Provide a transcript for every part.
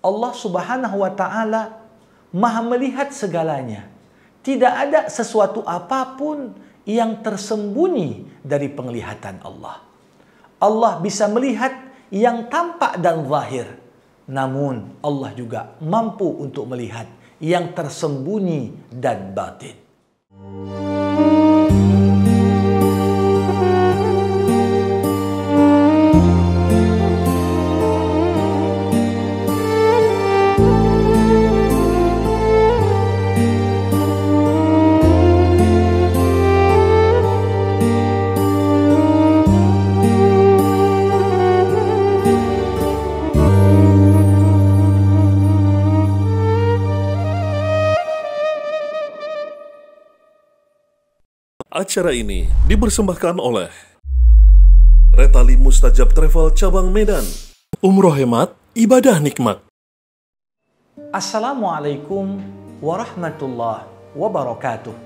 Allah Subhanahu wa Ta'ala Maha melihat segalanya. Tidak ada sesuatu apapun yang tersembunyi dari penglihatan Allah. Allah bisa melihat yang tampak dan zahir. Namun Allah juga mampu untuk melihat yang tersembunyi dan batin. Acara ini dipersembahkan oleh Retali Mustajab Travel Cabang Medan. Umroh hemat, ibadah nikmat. Assalamualaikum warahmatullahi wabarakatuh.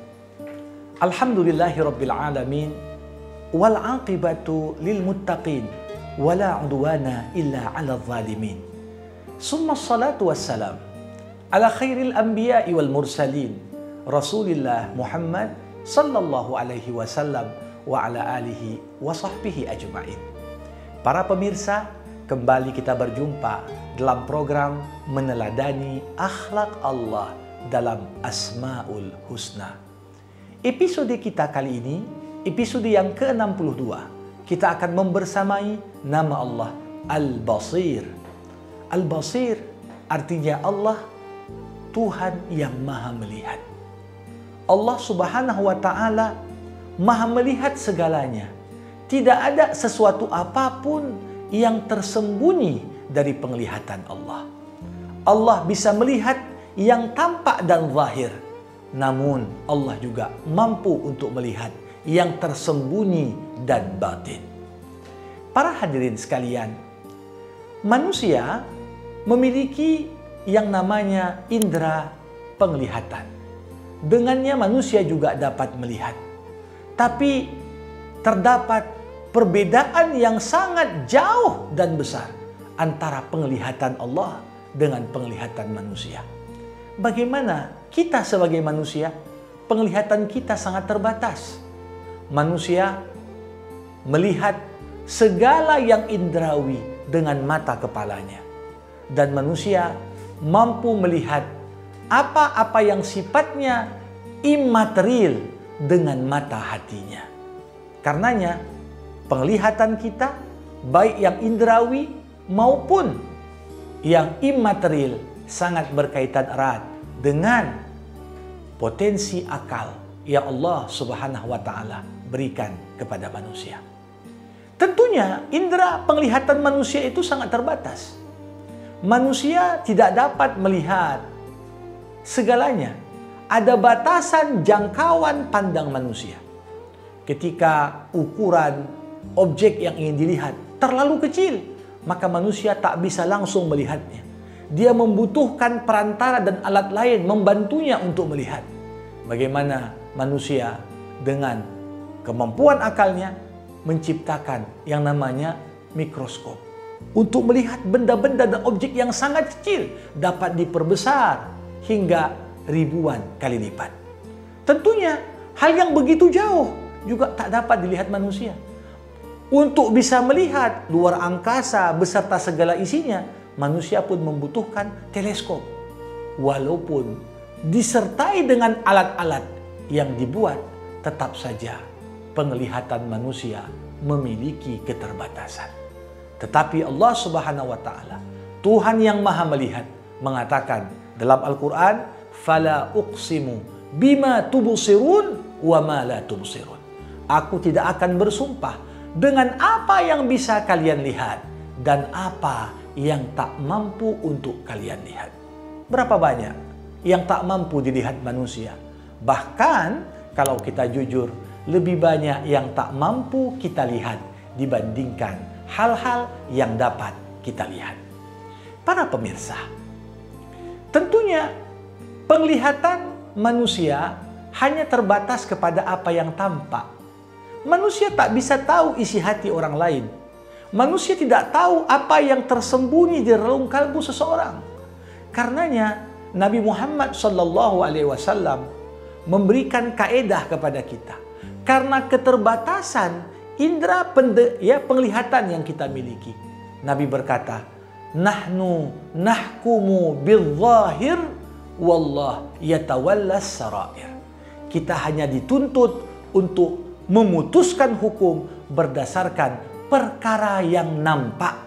Alhamdulillahirabbil alamin wal aqibatu lil muttaqin wala udwana illa 'alal zalimin. Summa salatu wassalam ala khairil anbiya'i wal mursalin Rasulillah Muhammad sallallahu alaihi wasallam wa ala alihi wa sahbihi ajma'in. Para pemirsa, kembali kita berjumpa dalam program Meneladani Akhlak Allah dalam Asmaul Husna. Episode kita kali ini, episode yang ke-62, kita akan membersamai nama Allah Al-Basir. Al-Basir artinya Allah, Tuhan yang Maha Melihat. Allah Subhanahu wa Ta'ala Maha melihat segalanya. Tidak ada sesuatu apapun yang tersembunyi dari penglihatan Allah. Allah bisa melihat yang tampak dan zahir. Namun Allah juga mampu untuk melihat yang tersembunyi dan batin. Para hadirin sekalian, manusia memiliki yang namanya indera penglihatan. Dengannya manusia juga dapat melihat. Tapi terdapat perbedaan yang sangat jauh dan besar antara penglihatan Allah dengan penglihatan manusia. Bagaimana kita sebagai manusia? Penglihatan kita sangat terbatas. Manusia melihat segala yang indrawi dengan mata kepalanya. Dan manusia mampu melihat apa-apa yang sifatnya imaterial dengan mata hatinya. Karenanya, penglihatan kita, baik yang indrawi maupun yang imaterial, sangat berkaitan erat dengan potensi akal yang Allah Subhanahu wa Ta'ala berikan kepada manusia. Tentunya, indera penglihatan manusia itu sangat terbatas. Manusia tidak dapat melihat segalanya. Ada batasan jangkauan pandang manusia. Ketika ukuran objek yang ingin dilihat terlalu kecil, maka manusia tak bisa langsung melihatnya. Dia membutuhkan perantara dan alat lain membantunya untuk melihat. Bagaimana manusia dengan kemampuan akalnya menciptakan yang namanya mikroskop. Untuk melihat benda-benda dan objek yang sangat kecil dapat diperbesar hingga ribuan kali lipat. Tentunya hal yang begitu jauh juga tak dapat dilihat manusia. Untuk bisa melihat luar angkasa beserta segala isinya, manusia pun membutuhkan teleskop. Walaupun disertai dengan alat-alat yang dibuat, tetap saja penglihatan manusia memiliki keterbatasan. Tetapi Allah Subhanahu wa Ta'ala, Tuhan yang Maha Melihat, mengatakan dalam Al-Quran, "Fala uqsimu bima tubsirun wa ma la tubsirun." Aku tidak akan bersumpah dengan apa yang bisa kalian lihat dan apa yang tak mampu untuk kalian lihat. Berapa banyak yang tak mampu dilihat manusia? Bahkan kalau kita jujur, lebih banyak yang tak mampu kita lihat dibandingkan hal-hal yang dapat kita lihat. Para pemirsa, tentunya penglihatan manusia hanya terbatas kepada apa yang tampak. Manusia tak bisa tahu isi hati orang lain. Manusia tidak tahu apa yang tersembunyi di relung kalbu seseorang. Karenanya Nabi Muhammad SAW memberikan kaedah kepada kita. Karena keterbatasan indera penglihatan yang kita miliki. Nabi berkata, "Nahnu nahkumu bil-zahir wallah yatawallas sarair." Kita hanya dituntut untuk memutuskan hukum berdasarkan perkara yang nampak.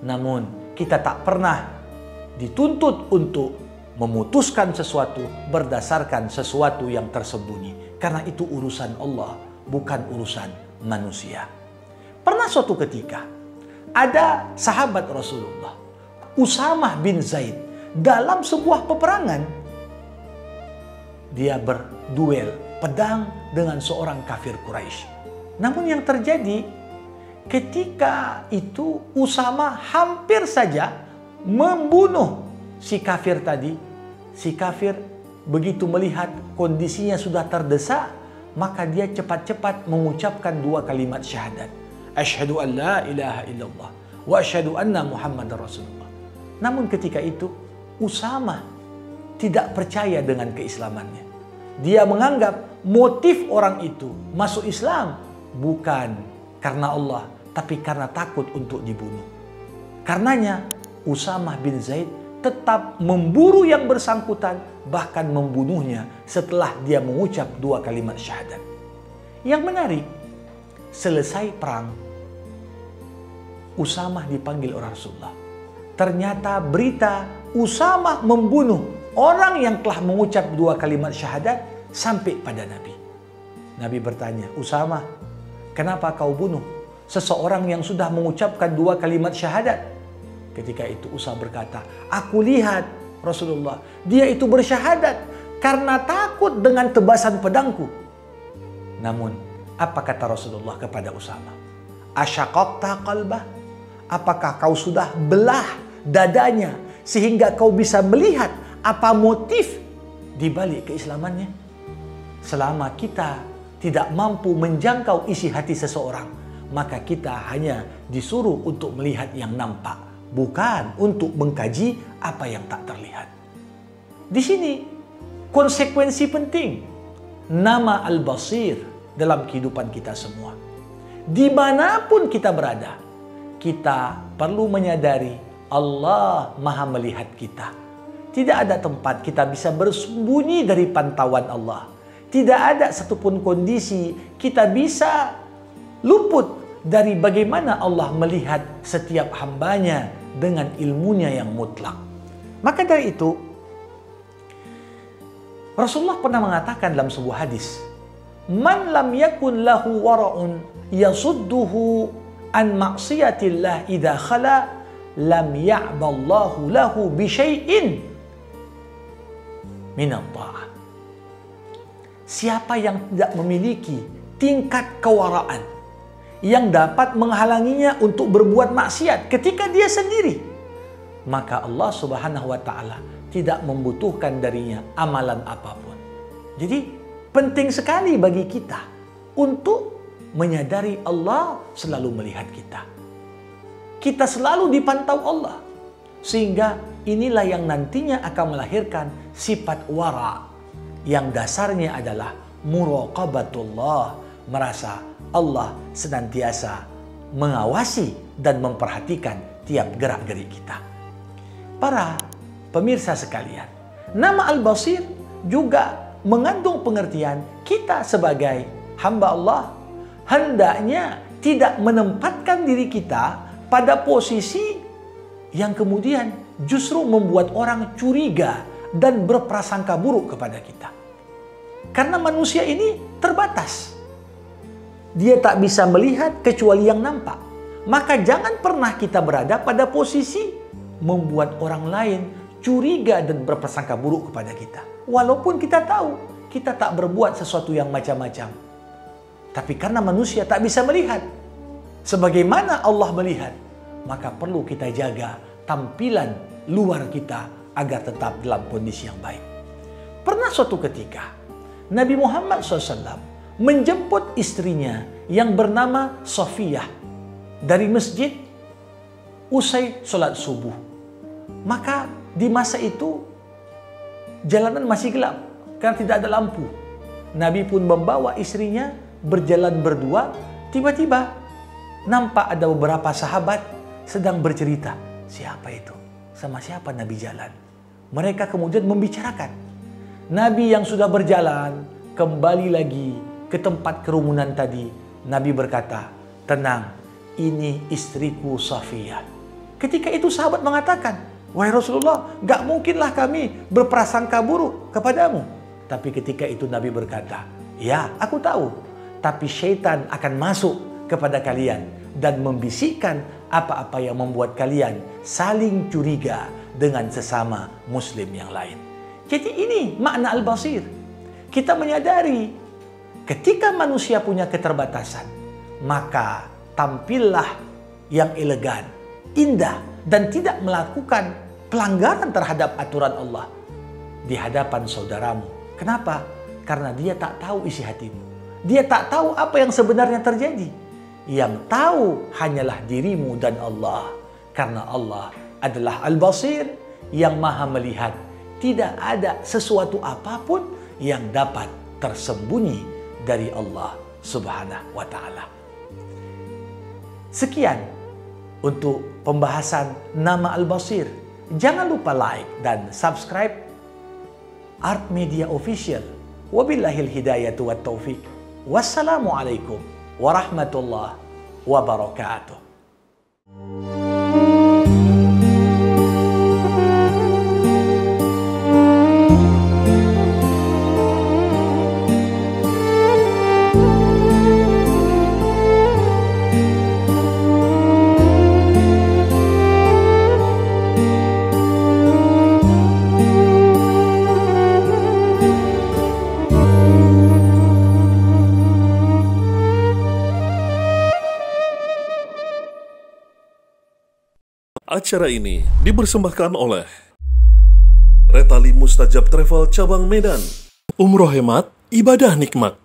Namun kita tak pernah dituntut untuk memutuskan sesuatu berdasarkan sesuatu yang tersembunyi. Karena itu urusan Allah, bukan urusan manusia. Pernah suatu ketika ada sahabat Rasulullah, Usamah bin Zaid, dalam sebuah peperangan dia berduel pedang dengan seorang kafir Quraisy. Namun yang terjadi ketika itu Usamah hampir saja membunuh si kafir tadi. Si kafir begitu melihat kondisinya sudah terdesak, maka dia cepat-cepat mengucapkan 2 kalimat syahadat. Asyhadu an la ilaha illallah wa asyhadu anna Muhammadar Rasulullah. Namun ketika itu Usamah tidak percaya dengan keislamannya. Dia menganggap motif orang itu masuk Islam bukan karena Allah, tapi karena takut untuk dibunuh. Karenanya Usamah bin Zaid tetap memburu yang bersangkutan, bahkan membunuhnya setelah dia mengucap 2 kalimat syahadat. Yang menarik, selesai perang, Usamah dipanggil oleh Rasulullah. Ternyata berita Usamah membunuh orang yang telah mengucap 2 kalimat syahadat sampai pada Nabi. Nabi bertanya, "Usamah, kenapa kau bunuh seseorang yang sudah mengucapkan 2 kalimat syahadat?" Ketika itu Usamah berkata, "Aku lihat Rasulullah, dia itu bersyahadat karena takut dengan tebasan pedangku." Namun, apa kata Rasulullah kepada Usamah? "Asyaqaqta qalbah?" Apakah kau sudah belah dadanya sehingga kau bisa melihat apa motif di balik keislamannya? Selama kita tidak mampu menjangkau isi hati seseorang, maka kita hanya disuruh untuk melihat yang nampak, bukan untuk mengkaji apa yang tak terlihat. Di sini konsekuensi penting nama Al-Basir dalam kehidupan kita semua. Dimanapun kita berada, kita perlu menyadari Allah Maha melihat kita. Tidak ada tempat kita bisa bersembunyi dari pantauan Allah. Tidak ada satupun kondisi kita bisa luput dari bagaimana Allah melihat setiap hambanya dengan ilmunya yang mutlak. Maka dari itu, Rasulullah pernah mengatakan dalam sebuah hadis, "Man lam yakun lahu wara'un yasudduhu an maksiatillah idha khala lam ya'ballahu lahu bisyai'in minat ta'ah." Siapa yang tidak memiliki tingkat kewaraan yang dapat menghalanginya untuk berbuat maksiat ketika dia sendiri, maka Allah Subhanahu wa Ta'ala tidak membutuhkan darinya amalan apapun. Jadi penting sekali bagi kita untuk menyadari Allah selalu melihat kita. Kita selalu dipantau Allah, sehingga inilah yang nantinya akan melahirkan sifat wara, yang dasarnya adalah muraqabatullah, merasa Allah senantiasa mengawasi dan memperhatikan tiap gerak-gerik kita. Para pemirsa sekalian, nama Al-Basir juga mengandung pengertian kita sebagai hamba Allah hendaknya tidak menempatkan diri kita pada posisi yang kemudian justru membuat orang curiga dan berprasangka buruk kepada kita. Karena manusia ini terbatas. Dia tak bisa melihat kecuali yang nampak. Maka jangan pernah kita berada pada posisi membuat orang lain curiga dan berprasangka buruk kepada kita. Walaupun kita tahu kita tak berbuat sesuatu yang macam-macam. Tapi karena manusia tak bisa melihat sebagaimana Allah melihat, maka perlu kita jaga tampilan luar kita agar tetap dalam kondisi yang baik. Pernah suatu ketika Nabi Muhammad SAW menjemput istrinya yang bernama Safiyah dari masjid usai sholat subuh. Maka Di masa itu jalanan masih gelap karena tidak ada lampu. Nabi pun membawa istrinya berjalan berdua. Tiba-tiba nampak ada beberapa sahabat sedang bercerita. Siapa itu? Sama siapa Nabi jalan? Mereka kemudian membicarakan. Nabi yang sudah berjalan kembali lagi ke tempat kerumunan tadi. Nabi berkata, tenang, ini istriku Safiyah. Ketika itu sahabat mengatakan, wahai Rasulullah, gak mungkinlah kami berprasangka buruk kepadamu. Tapi ketika itu Nabi berkata, ya aku tahu, tapi syaitan akan masuk kepada kalian dan membisikkan apa-apa yang membuat kalian saling curiga dengan sesama muslim yang lain. Jadi ini makna al-basir. Kita menyadari ketika manusia punya keterbatasan, maka tampillah yang elegan, indah, dan tidak melakukan pelanggaran terhadap aturan Allah di hadapan saudaramu. Kenapa? Karena dia tak tahu isi hatimu. Dia tak tahu apa yang sebenarnya terjadi. Yang tahu hanyalah dirimu dan Allah. Karena Allah adalah Al-Basir yang maha melihat. Tidak ada sesuatu apapun yang dapat tersembunyi dari Allah Subhanahu wa Ta'ala. Sekian untuk pembahasan nama Al-Basir. Jangan lupa like dan subscribe Art Media Official. Wabillahil hidayatu wat taufiq. Wassalamualaikum warahmatullahi wabarakatuh. Acara ini dipersembahkan oleh Retali Mustajab Travel Cabang Medan. Umroh hemat, ibadah nikmat.